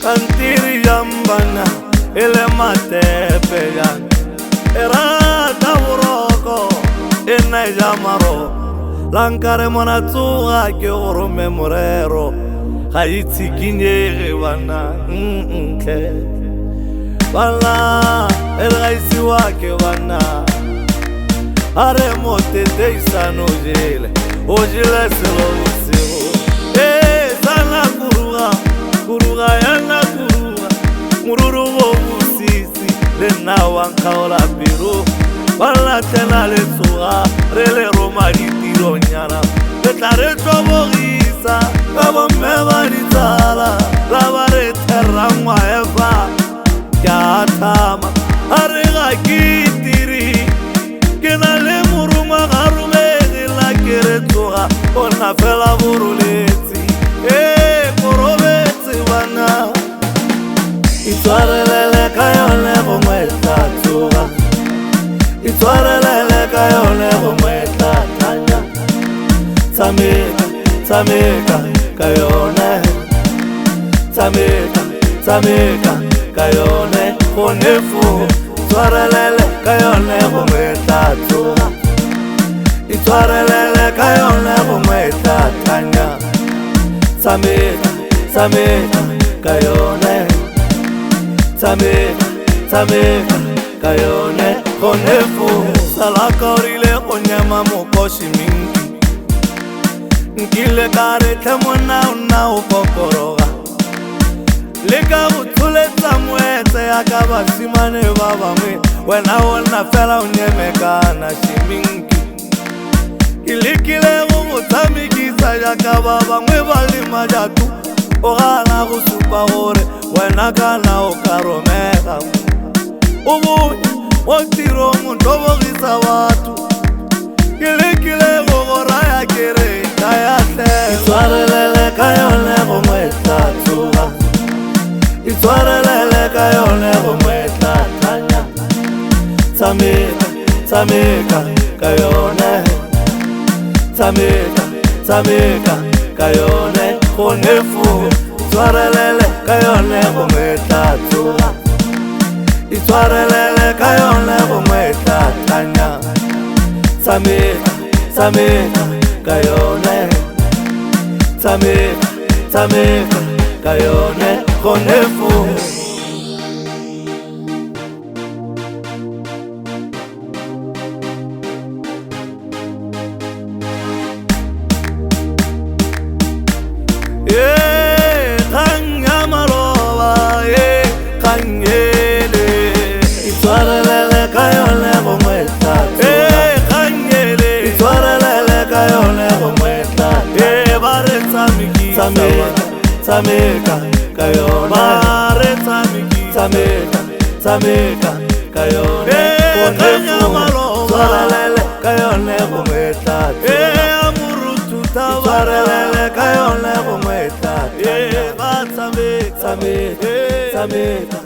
Kantiri jambana ele matepe yan erata buroko ena jamaro lankare mona tsuga ke gore memorero ga itsikinyege bana nke bala elgaisi wa ke bana are motete isano jele ojile selo selo sana kuruga yana kuruga mururu wo musisi le nawa kaola biro bala tena le tsuga re le roma di tiro nyana le tare tobogisa ka bomme ba di tsala la ba re terangwa eva ya thama are ga kitiri ke na le muruma garume la kere tsoga ona fela buruletsi korobetse bana itwarelele ka yone go mwetla tsoga itwarelele ka yone go mwetla tanya tsameka ka yone tsameka ka yone go nefu itwarelele ka yone go mwetla tsoga itwarelele ka yone go mwetla tanya tsameka ka yone tsameka ka yone go nefu salaka orile go nyama mokoshi mingi nkile ka re tlhemona ona o kokoroga le ka go tsholetsa moetse ya ka basimane ba bangwe wena ona fela o nyemekana shimingi ilikile go go tsamikisa jaka ba bangwe ba le majatu o gana go supa gore wena kana o ka romega o bonya o tiro montobogisa batho ilikile go go raya kere ka ya tle itwarelele ka yone go mwetla tsuga itwarelele ka yone go mwetla tanya tsameka ka yone tsameka ka yone go nefu itwarelele ka yone go mwetla tsuga itwarelele ka yone go mwetla tanya tsameka ka yone tsameka ka yone go nefu itwarelele ka yone go mwetla itwarelele ka yone go mwetla bare tsameka ka yone bare tsameka ka yone itwarelele ka yone go mwetla itwarelele ka yone go mwetla tsameka